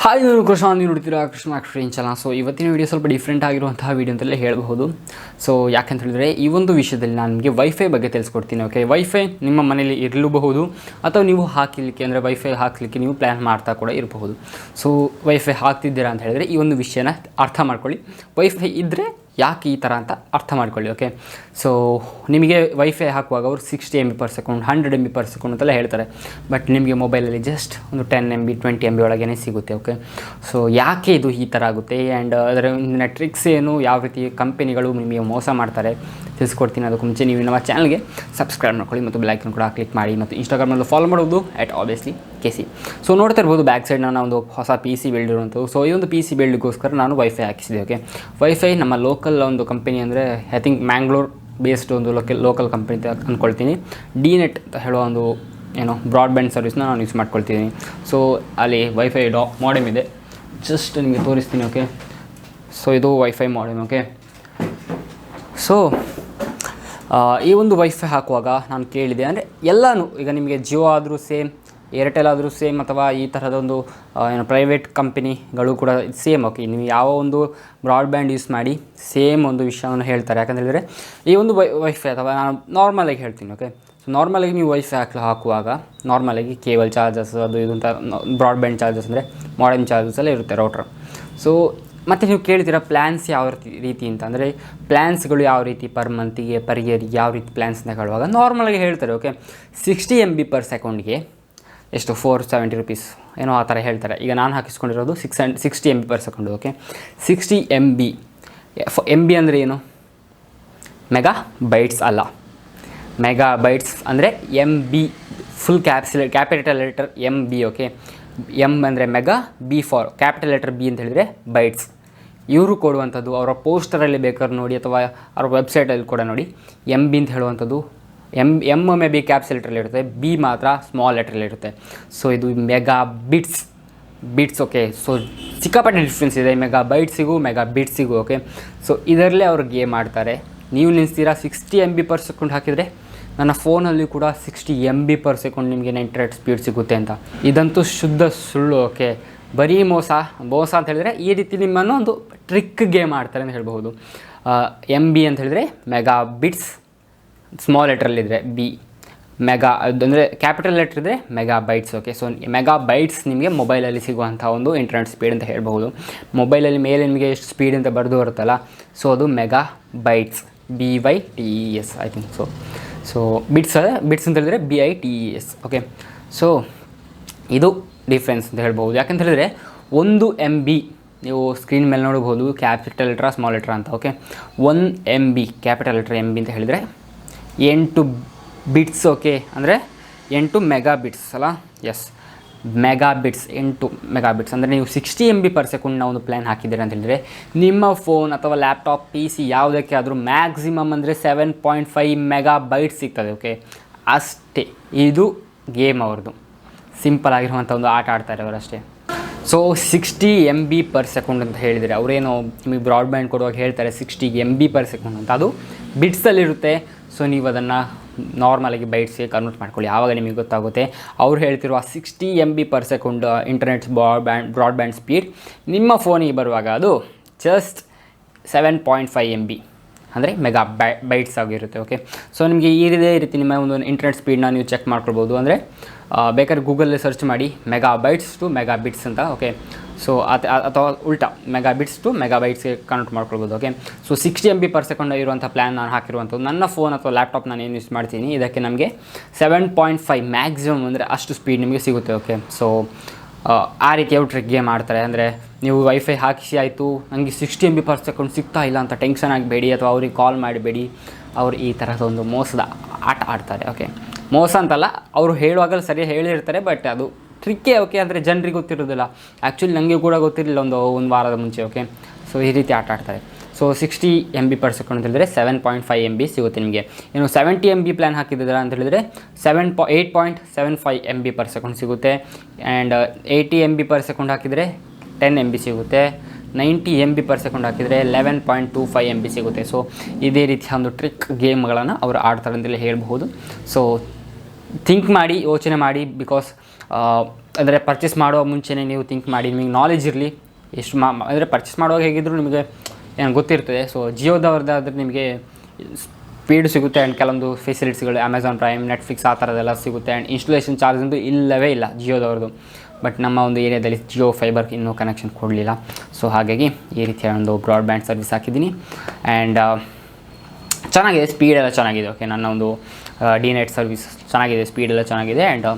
Hi ನಾನು ಕೃಷ್ಣ, ನೀವು ನೋಡ್ತೀರಾ KRISHNACREATIONSS. ಸೊ ಇವತ್ತಿನ ವೀಡಿಯೋ ಸ್ವಲ್ಪ ಡಿಫ್ರೆಂಟ್ ಆಗಿರುವಂತಹ ವೀಡಿಯೋ ಅಂತಲೇ ಹೇಳಬಹುದು. ಸೊ ಯಾಕಂತ ಹೇಳಿದ್ರೆ ಈ ಒಂದು ವಿಷಯದಲ್ಲಿ ನಾನು ನಿಮಗೆ ವೈಫೈ ಬಗ್ಗೆ ತಿಳಿಸ್ಕೊಡ್ತೀನಿ. ಓಕೆ, ವೈಫೈ ನಿಮ್ಮ ಮನೇಲಿ ಇರಲೂಬಹುದು ಅಥವಾ ನೀವು ಹಾಕಲಿಕ್ಕೆ ಅಂದರೆ ವೈಫೈ ಹಾಕಲಿಕ್ಕೆ ನೀವು ಪ್ಲ್ಯಾನ್ ಮಾಡ್ತಾ ಕೂಡ ಇರಬಹುದು. ಸೊ ವೈಫೈ ಹಾಕ್ತಿದ್ದೀರಾ ಅಂತ ಹೇಳಿದರೆ ಈ ಒಂದು ವಿಷಯನ ಅರ್ಥ ಮಾಡ್ಕೊಳ್ಳಿ. ವೈಫೈ ಇದ್ದರೆ ಯಾಕೆ ಈ ಥರ ಅಂತ ಅರ್ಥ ಮಾಡ್ಕೊಳ್ಳಿ. ಓಕೆ, ಸೊ ನಿಮಗೆ ವೈಫೈ ಹಾಕುವಾಗ ಅವರು 60 MB/s 100 MB/s ಅಂತೆಲ್ಲ ಹೇಳ್ತಾರೆ. ಬಟ್ ನಿಮಗೆ ಮೊಬೈಲಲ್ಲಿ ಜಸ್ಟ್ ಒಂದು 10 MB 20 MB ಒಳಗೇ ಸಿಗುತ್ತೆ. ಓಕೆ, ಸೊ ಯಾಕೆ ಇದು ಈ ಥರ ಆಗುತ್ತೆ ಆ್ಯಂಡ್ ಅದರ ಟ್ರಿಕ್ಸ್ ಏನು, ಯಾವ ರೀತಿ ಕಂಪನಿಗಳು ನಿಮಗೆ ಮೋಸ ಮಾಡ್ತಾರೆ ತಿಳಿಸ್ಕೊಡ್ತೀನಿ. ಅದಕ್ಕೂ ಮುಂಚೆ ನೀವು ನಮ್ಮ ಚಾನಲ್ಗೆ ಸಬ್ಸ್ಕ್ರೈಬ್ ಮಾಡ್ಕೊಳ್ಳಿ ಮತ್ತು ಬೆಲ್ ಐಕನ್ ಕೂಡ ಕ್ಲಿಕ್ ಮಾಡಿ ಮತ್ತು ಇನ್ಸ್ಟಾಗ್ರಾಮಲ್ಲಿ ಫಾಲೋ ಮಾಡೋದು @obviously KC. ಸೊ ನೋಡ್ತಾ ಇರ್ಬೋದು ಬ್ಯಾಕ್ ಸೈಡ್ ನಾನು ಒಂದು ಹೊಸ PC ಬಿಲ್ಡ್ ಇರುವಂಥದ್ದು. ಸೊ ಈ ಒಂದು PC ಬಿಲ್ಡ್ಗೋಸ್ಕರ ನಾನು ವೈಫೈ ಹಾಕಿಸಿದೆ. ಓಕೆ, ವೈಫೈ ನಮ್ಮ ಲೋಕಲ್ ಒಂದು ಕಂಪನಿ ಅಂದರೆ ಐ ಥಿಂಕ್ ಮ್ಯಾಂಗ್ಳೂರ್ ಬೇಸ್ಡ್ ಒಂದು ಲೋಕಲ್ ಕಂಪನಿ ಅಂತ ಅಂದ್ಕೊಳ್ತೀನಿ. DNET ಅಂತ ಹೇಳೋ ಒಂದು ಬ್ರಾಡ್ಬ್ಯಾಂಡ್ ಸರ್ವಿಸ್ನ ನಾನು ಯೂಸ್ ಮಾಡ್ಕೊಳ್ತಿದ್ದೀನಿ. ಸೊ ಅಲ್ಲಿ ವೈಫೈ ಮಾಡೆಮ್ ಇದೆ, ಜಸ್ಟ್ ನಿಮಗೆ ತೋರಿಸ್ತೀನಿ. ಓಕೆ, ಸೊ ಇದು ವೈಫೈ ಮಾಡೆಮ್. ಓಕೆ, ಸೊ ಈ ಒಂದು ವೈಫೈ ಹಾಕುವಾಗ ನಾನು ಕೇಳಿದೆ ಅಂದರೆ ಎಲ್ಲನೂ ಈಗ ನಿಮಗೆ ಜಿಯೋ ಆದರೂ ಸೇಮ್, ಏರ್ಟೆಲ್ ಆದರೂ ಸೇಮ್, ಅಥವಾ ಈ ಥರದೊಂದು ಪ್ರೈವೇಟ್ ಕಂಪನಿಗಳು ಕೂಡ ಸೇಮ್. ಓಕೆ, ನೀವು ಯಾವ ಒಂದು ಬ್ರಾಡ್ಬ್ಯಾಂಡ್ ಯೂಸ್ ಮಾಡಿ ಸೇಮ್ ಒಂದು ವಿಷಯವನ್ನು ಹೇಳ್ತಾರೆ. ಯಾಕಂತ ಹೇಳಿದರೆ ಈ ಒಂದು ವೈಫೈ ಅಥವಾ ನಾನು ನಾರ್ಮಲಾಗಿ ಹೇಳ್ತೀನಿ. ಓಕೆ, ಸೊ ನಾರ್ಮಲಾಗಿ ನೀವು ವೈಫೈ ಹಾಕುವಾಗ ನಾರ್ಮಲಾಗಿ ಕೇಬಲ್ ಚಾರ್ಜಸ್ ಅದು ಇದು ಅಂತ ಬ್ರಾಡ್ಬ್ಯಾಂಡ್ ಚಾರ್ಜಸ್ ಅಂದರೆ ಮಾಡೆಮ್ ಚಾರ್ಜಸ್ ಎಲ್ಲ ಇರುತ್ತೆ ರೌಟ್ರ್. ಸೊ ಮತ್ತು ನೀವು ಕೇಳ್ತೀರಾ ಪ್ಲ್ಯಾನ್ಸ್ ಯಾವ ರೀತಿ ಅಂತ, ಅಂದರೆ ಪ್ಲ್ಯಾನ್ಸ್ಗಳು ಯಾವ ರೀತಿ ಪರ್ ಮಂತಿಗೆ ಪರ್ ಇಯರ್ ಯಾವ ರೀತಿ ಪ್ಲ್ಯಾನ್ಸ್ ಅಂತ ಹೇಳುವಾಗ ನಾರ್ಮಲಾಗಿ ಹೇಳ್ತಾರೆ. ಓಕೆ, 60 MB/s ಎಷ್ಟು 470 rupees ಏನೋ ಆ ಥರ ಹೇಳ್ತಾರೆ. ಈಗ ನಾನು ಹಾಕಿಸ್ಕೊಂಡಿರೋದು 60 MB/s. ಓಕೆ, 60 MB ಅಂದರೆ ಏನು? ಮೆಗಾ ಬೈಟ್ಸ್ ಅಲ್ಲ, ಮೆಗಾ ಬೈಟ್ಸ್ ಅಂದರೆ MB, full capital letter MB. Okay, M ಅಂದರೆ mega, B for capital letter B ಅಂತ ಹೇಳಿದರೆ ಬೈಟ್ಸ್. ಇವರು ಕೊಡುವಂಥದ್ದು ಅವರ ಪೋಸ್ಟರಲ್ಲಿ ಬೇಕಾದ್ರೆ ನೋಡಿ ಅಥವಾ ಅವರ ವೆಬ್ಸೈಟಲ್ಲಿ ಕೂಡ ನೋಡಿ, MB ಅಂತ ಹೇಳುವಂಥದ್ದು ಎಮ್ ಮೇ ಬಿ ಕ್ಯಾಪ್ಸ್ ಲೆಟ್ರಲ್ಲಿ ಇರುತ್ತೆ, B ಮಾತ್ರ ಸ್ಮಾಲ್ ಲೆಟ್ರಲ್ಲಿ ಇರುತ್ತೆ. ಸೊ ಇದು ಮೆಗಾ ಬಿಟ್ಸ್. ಓಕೆ, ಸೊ ಸಿಕ್ಕಾಪಟ್ಟೆ ಡಿಫ್ರೆನ್ಸ್ ಇದೆ ಮೆಗಾ ಬೈಟ್ಸಿಗೂ ಮೆಗಾ ಬಿಟ್ಸಿಗೂ. ಓಕೆ, ಸೊ ಇದರಲ್ಲೇ ಅವ್ರು ಗೇಮ್ ಆಡ್ತಾರೆ. ನೀವು ನಿಲ್ಲಿಸ್ತೀರಾ 60 MB/s ಹಾಕಿದರೆ ನನ್ನ ಫೋನಲ್ಲಿ ಕೂಡ 60 MB/s ನಿಮಗೆ ಇಂಟರ್ನೆಟ್ ಸ್ಪೀಡ್ ಸಿಗುತ್ತೆ ಅಂತ. ಇದಂತೂ ಶುದ್ಧ ಸುಳ್ಳು. ಓಕೆ, ಬರೀ ಮೋಸ ಅಂತ ಹೇಳಿದರೆ ಈ ರೀತಿ ನಿಮ್ಮನ್ನು ಒಂದು ಟ್ರಿಕ್ ಗೇಮ್ ಆಡ್ತಾರೆ ಅಂತ ಹೇಳ್ಬಹುದು. MB ಅಂತ ಹೇಳಿದರೆ ಮೆಗಾ ಬಿಟ್ಸ್, ಸ್ಮಾಲ್ ಲೆಟ್ರಲ್ಲಿದ್ದರೆ B, ಮೆಗಾ ಅಂದರೆ ಕ್ಯಾಪಿಟಲ್ ಲೆಟ್ರ್ ಇದ್ದರೆ mega bytes. Okay, so mega bytes ನಿಮಗೆ ಮೊಬೈಲಲ್ಲಿ ಸಿಗುವಂಥ ಒಂದು ಇಂಟರ್ನೆಟ್ ಸ್ಪೀಡ್ ಅಂತ ಹೇಳ್ಬೋದು. ಮೊಬೈಲಲ್ಲಿ ಮೇಲೆ ನಿಮಗೆ ಎಷ್ಟು ಸ್ಪೀಡ್ ಅಂತ ಬರೆದು ಬರುತ್ತಲ್ಲ, ಸೊ ಅದು mega bites, BYTES I think. So bits ಅಂತ ಹೇಳಿದರೆ BITES. ಓಕೆ, ಸೊ ಇದು ಡಿಫ್ರೆನ್ಸ್ ಅಂತ ಹೇಳ್ಬೋದು. ಯಾಕಂತ ಹೇಳಿದರೆ 1 MB ನೀವು ಸ್ಕ್ರೀನ್ ಮೇಲೆ ನೋಡ್ಬೋದು ಕ್ಯಾಪಿಟಲ್ ಲೆಟ್ರಾ ಸ್ಮಾಲ್ ಲೆಟ್ರಾ ಅಂತ. Okay, 1 MB capital letter MB ಅಂತ ಹೇಳಿದರೆ 8 ಬಿಟ್ಸ್. ಓಕೆ, ಅಂದರೆ 8 ಮೆಗಾ ಬಿಟ್ಸ್ ಅಲ್ಲ, yes mega bits, 8 mega bits ಅಂದರೆ ನೀವು 60 MB/s ಒಂದು ಪ್ಲ್ಯಾನ್ ಹಾಕಿದ್ದೀರ ಅಂತ ಹೇಳಿದರೆ ನಿಮ್ಮ ಫೋನ್ ಅಥವಾ ಲ್ಯಾಪ್ಟಾಪ್ PC ಯಾವುದಕ್ಕೆ ಆದರೂ ಮ್ಯಾಕ್ಸಿಮಮ್ ಅಂದರೆ 7.5 MB ಸಿಗ್ತದೆ. ಓಕೆ, ಅಷ್ಟೇ. ಇದು ಗೇಮ್ ಅವ್ರದ್ದು, ಸಿಂಪಲ್ ಆಗಿರುವಂಥ ಒಂದು ಆಟ ಆಡ್ತಾರೆ ಅವರಷ್ಟೇ. ಸೊ 60 MB/s ಅಂತ ಹೇಳಿದರೆ ಅವರೇನೋ ನಿಮಗೆ ಬ್ರಾಡ್ಬ್ಯಾಂಡ್ ಕೊಡುವಾಗ ಹೇಳ್ತಾರೆ 60 MB/s ಅಂತ, ಅದು ಬಿಟ್ಸಲ್ಲಿರುತ್ತೆ. ಸೊ ನೀವು ಅದನ್ನು ನಾರ್ಮಲಾಗಿ ಬೈಟ್ಸ್ಗೆ ಕನ್ವರ್ಟ್ ಮಾಡ್ಕೊಳ್ಳಿ, ಆವಾಗ ನಿಮಗೆ ಗೊತ್ತಾಗುತ್ತೆ. ಅವ್ರು ಹೇಳ್ತಿರುವ 60 MB/s ಇಂಟರ್ನೆಟ್ ಬ್ರಾಡ್ಬ್ಯಾಂಡ್ ಸ್ಪೀಡ್ ನಿಮ್ಮ ಫೋನಿಗೆ ಬರುವಾಗ ಅದು ಜಸ್ಟ್ 7.5 MB ಅಂದರೆ ಮೆಗಾ ಬೈಟ್ಸ್ ಆಗಿರುತ್ತೆ. ಓಕೆ, ಸೊ ನಿಮಗೆ ಇದೇ ರೀತಿ ನಿಮ್ಮ ಒಂದು ಇಂಟರ್ನೆಟ್ ಸ್ಪೀಡ್ನ ನೀವು ಚೆಕ್ ಮಾಡ್ಕೊಳ್ಬೋದು. ಅಂದರೆ ಬೇಕಾದ್ರೆ ಗೂಗಲಲ್ಲಿ ಸರ್ಚ್ ಮಾಡಿ mega bytes to mega bits ಅಂತ. ಓಕೆ, ಸೊ ಅಥವಾ ಉಲ್ಟಾ ಮೆಗಾ ಬಿಟ್ಸ್ ಟು ಮೆಗಾ ಬೈಟ್ಸ್ಗೆ ಕನ್ವರ್ಟ್ ಮಾಡ್ಕೊಳ್ಬೋದು. ಓಕೆ, ಸೊ 60 MB/s ಇರುವಂಥ ಪ್ಲ್ಯಾನ್ ನಾನು ಹಾಕಿರುವಂಥದ್ದು. ನನ್ನ ಫೋನ್ ಅಥವಾ ಲ್ಯಾಪ್ಟಾಪ್ ನಾನು ಏನು ಯೂಸ್ ಮಾಡ್ತೀನಿ ಇದಕ್ಕೆ ನಮಗೆ 7.5 ಮ್ಯಾಕ್ಸಿಮಮ್ ಅಂದರೆ ಅಷ್ಟು ಸ್ಪೀಡ್ ನಿಮಗೆ ಸಿಗುತ್ತೆ. ಓಕೆ, ಸೊ ಆ ರೀತಿ ಅವ್ರು ಟ್ರಿಕ್ ಗೇಮ್ ಮಾಡ್ತಾರೆ. ಅಂದರೆ ನೀವು ವೈಫೈ ಹಾಕಿಸಿ ಆಯಿತು, ನನಗೆ 60 MB/s ಸಿಗ್ತಾ ಇಲ್ಲ ಅಂತ ಟೆನ್ಷನ್ ಆಗಬೇಡಿ ಅಥವಾ ಅವ್ರಿಗೆ ಕಾಲ್ ಮಾಡಬೇಡಿ. ಅವರು ಈ ಥರದೊಂದು ಮೋಸದ ಆಟ ಆಡ್ತಾರೆ. ಓಕೆ, ಮೋಸ ಅಂತಲ್ಲ, ಅವರು ಹೇಳುವಾಗಲೂ ಸರಿಯಾಗಿ ಹೇಳಿರ್ತಾರೆ, ಬಟ್ ಅದು ಟ್ರಿಕ್ಕೇ. ಓಕೆ, ಅಂದರೆ ಜನರಿಗೆ ಗೊತ್ತಿರೋದಿಲ್ಲ. ಆ್ಯಕ್ಚುಲಿ ನನಗೆ ಕೂಡ ಗೊತ್ತಿರಲಿಲ್ಲ ಒಂದು ವಾರದ ಮುಂಚೆ. ಓಕೆ, ಸೊ ಈ ರೀತಿ ಆಟ ಆಡ್ತಾರೆ. ಸೊ 60 MB/s ಅಂತ ಹೇಳಿದರೆ 7.5 MB ಸಿಗುತ್ತೆ ನಿಮಗೆ. ಇನ್ನು 70 MB ಪ್ಲ್ಯಾನ್ ಹಾಕಿದ್ದೀರಾ ಅಂತ ಹೇಳಿದರೆ 8.75 MB/s ಸಿಗುತ್ತೆ. ಆ್ಯಂಡ್ 80 MB/s ಹಾಕಿದರೆ 10 MB ಸಿಗುತ್ತೆ. 90 MB/s ಹಾಕಿದರೆ 11.25 MB ಸಿಗುತ್ತೆ. ಸೊ ಇದೇ ರೀತಿಯ ಒಂದು ಟ್ರಿಕ್ ಗೇಮ್ಗಳನ್ನು ಅವರು ಆಡ್ತಾರೆ ಅಂತಲೇ ಹೇಳ್ಬಹುದು. ಸೊ ಥಿಂಕ್ ಮಾಡಿ, ಯೋಚನೆ ಮಾಡಿ, ಬಿಕಾಸ್ ಅಂದರೆ ಪರ್ಚೇಸ್ ಮಾಡೋ ಮುಂಚೆನೇ ನೀವು ಥಿಂಕ್ ಮಾಡಿ, ನಿಮಗೆ ನಾಲೆಜ್ ಇರಲಿ ಎಷ್ಟು ಅಂದರೆ ಪರ್ಚೇಸ್ ಮಾಡುವಾಗ ಹೇಗಿದ್ದರೂ ನಿಮಗೆ ಏನು ಗೊತ್ತಿರ್ತದೆ. ಸೊ ಜಿಯೋದವ್ರದ್ದಾದರೆ ನಿಮಗೆ ಸ್ಪೀಡ್ ಸಿಗುತ್ತೆ ಆ್ಯಂಡ್ ಕೆಲವೊಂದು ಫೆಸಿಲಿಟೀಸ್ಗಳು ಅಮೆಝಾನ್ ಪ್ರೈಮ್, ನೆಟ್ಫ್ಲಿಕ್ಸ್ ಆ ಥರದ್ದೆಲ್ಲ ಸಿಗುತ್ತೆ. ಆ್ಯಂಡ್ ಇನ್ಸ್ಟಾಲೇಷನ್ ಚಾರ್ಜ್ ಅಂತೂ ಇಲ್ಲವೇ ಇಲ್ಲ ಜಿಯೋದವ್ರದ್ದು. ಬಟ್ ನಮ್ಮ ಒಂದು ಏರಿಯಾದಲ್ಲಿ ಜಿಯೋ ಫೈಬರ್ ಇನ್ನೂ ಕನೆಕ್ಷನ್ ಕೊಡಲಿಲ್ಲ. ಸೊ ಹಾಗಾಗಿ ಈ ರೀತಿಯ ಒಂದು ಬ್ರಾಡ್ಬ್ಯಾಂಡ್ ಸರ್ವಿಸ್ ಹಾಕಿದ್ದೀನಿ. ಆ್ಯಂಡ್ ಚೆನ್ನಾಗಿದೆ, ಸ್ಪೀಡೆಲ್ಲ ಚೆನ್ನಾಗಿದೆ. ಓಕೆ, ನನ್ನ ಒಂದು ಡಿ ನೆಟ್ ಸರ್ವಿಸ್ ಚೆನ್ನಾಗಿದೆ, ಸ್ಪೀಡೆಲ್ಲ ಚೆನ್ನಾಗಿದೆ. ಆ್ಯಂಡ್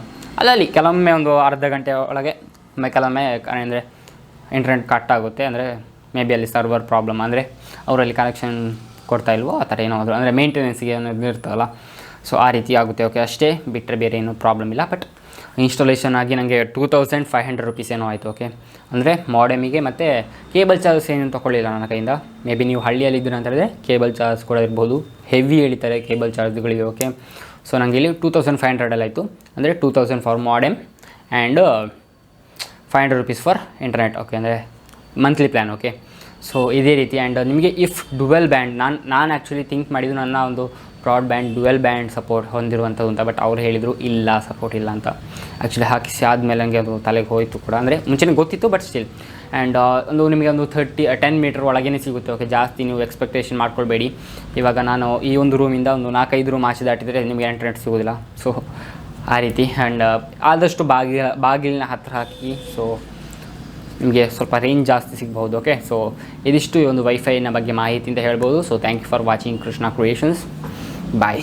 ಅಲ್ಲಲ್ಲಿ ಕೆಲವೊಮ್ಮೆ ಒಂದು ಅರ್ಧ ಗಂಟೆ ಒಳಗೆ ಕೆಲವೊಮ್ಮೆ ಅಂದರೆ ಇಂಟರ್ನೆಟ್ ಕಟ್ ಆಗುತ್ತೆ. ಅಂದರೆ ಮೇ ಬಿ ಅಲ್ಲಿ ಸರ್ವರ್ ಪ್ರಾಬ್ಲಮ್, ಅಂದರೆ ಅವರಲ್ಲಿ ಕನೆಕ್ಷನ್ ಕೊಡ್ತಾ ಇಲ್ವೋ ಆ ಥರ ಏನಾದರೂ, ಅಂದರೆ ಮೇಂಟೆನೆನ್ಸ್ಗೆ ಏನಾದರೂ ಇರ್ತಲ್ಲ. ಸೊ ಆ ರೀತಿ ಆಗುತ್ತೆ. ಓಕೆ, ಅಷ್ಟೇ ಬಿಟ್ಟರೆ ಬೇರೆ ಏನೂ ಪ್ರಾಬ್ಲಮ್ ಇಲ್ಲ. ಬಟ್ ಇನ್ಸ್ಟಾಲೇಷನ್ ಆಗಿ ನನಗೆ 2500 ರೂಪೀಸ್ ಏನೋ ಆಯಿತು. ಓಕೆ, ಅಂದರೆ ಮಾಡೆಮಿಗೆ ಮತ್ತು ಕೇಬಲ್ ಚಾರ್ಜಸ್ ಏನು ತೊಗೊಳ್ಳಿಲ್ಲ ನನ್ನ ಕೈಯಿಂದ. ಮೇ ಬಿ ನೀವು ಹಳ್ಳಿಯಲ್ಲಿದ್ದೀರ ಅಂತ ಹೇಳಿದ್ರೆ ಕೇಬಲ್ ಚಾರ್ಜ್ ಕೂಡ ಇರ್ಬೋದು, ಹೆವಿ ಹೇಳ್ತಾರೆ ಕೇಬಲ್ ಚಾರ್ಜ್ಗಳಿಗೆ. ಓಕೆ, ಸೊ ನನಗೆ ಇಲ್ಲಿ 2500 ಆಯಿತು. ಅಂದರೆ 2000 for modem and 500 rupees for internet. Okay, ಅಂದರೆ ಮಂತ್ಲಿ ಪ್ಲ್ಯಾನ್. ಓಕೆ, ಸೊ ಇದೇ ರೀತಿ. ಆ್ಯಂಡ್ ನಿಮಗೆ ಇಫ್ ಡುವೆಲ್ ಬ್ಯಾಂಡ್, ನಾನು ಆ್ಯಕ್ಚುಲಿ ಥಿಂಕ್ ಮಾಡಿದ್ದು ನನ್ನ ಒಂದು ಬ್ರಾಡ್ಬ್ಯಾಂಡ್ ಡುವೆಲ್ ಬ್ಯಾಂಡ್ ಸಪೋರ್ಟ್ ಹೊಂದಿರುವಂಥದ್ದು ಅಂತ. ಬಟ್ ಅವ್ರು ಹೇಳಿದರು ಇಲ್ಲ, ಸಪೋರ್ಟ್ ಇಲ್ಲ ಅಂತ. ಆ್ಯಕ್ಚುಲಿ ಹಾಕಿಸಿ ಆದಮೇಲೆ ನನಗೆ ಅದು ತಲೆಗೆ ಹೋಯಿತು ಕೂಡ, ಅಂದರೆ ಮುಂಚೆನೇ ಗೊತ್ತಿತ್ತು ಬಟ್ ಸ್ಟಿಲ್. ಆ್ಯಂಡ್ ಒಂದು ನಿಮಗೆ ಒಂದು 10 ಮೀಟರ್ ಒಳಗೇ ಸಿಗುತ್ತೆ. ಓಕೆ, ಜಾಸ್ತಿ ನೀವು ಎಕ್ಸ್ಪೆಕ್ಟೇಷನ್ ಮಾಡ್ಕೊಳ್ಬೇಡಿ. ಇವಾಗ ನಾನು ಈ ಒಂದು ರೂಮಿಂದ ಒಂದು 4-5 ರೂಮ್ ಆಚೆ ದಾಟಿದರೆ ನಿಮಗೆ ಇಂಟರ್ನೆಟ್ ಸಿಗೋದಿಲ್ಲ. ಸೊ ಆ ರೀತಿ. ಆ್ಯಂಡ್ ಆದಷ್ಟು ಬಾಗಿಲಿನ ಹತ್ತಿರ ಹಾಕಿ, ಸೊ ನಿಮಗೆ ಸ್ವಲ್ಪ ರೇಂಜ್ ಜಾಸ್ತಿ ಸಿಗ್ಬೋದು. ಓಕೆ, ಸೊ ಇದಿಷ್ಟು ಈ ಒಂದು ವೈಫೈನ ಬಗ್ಗೆ ಮಾಹಿತಿ ಅಂತ ಹೇಳ್ಬೋದು. So thank you for watching Krishna creations. Bye.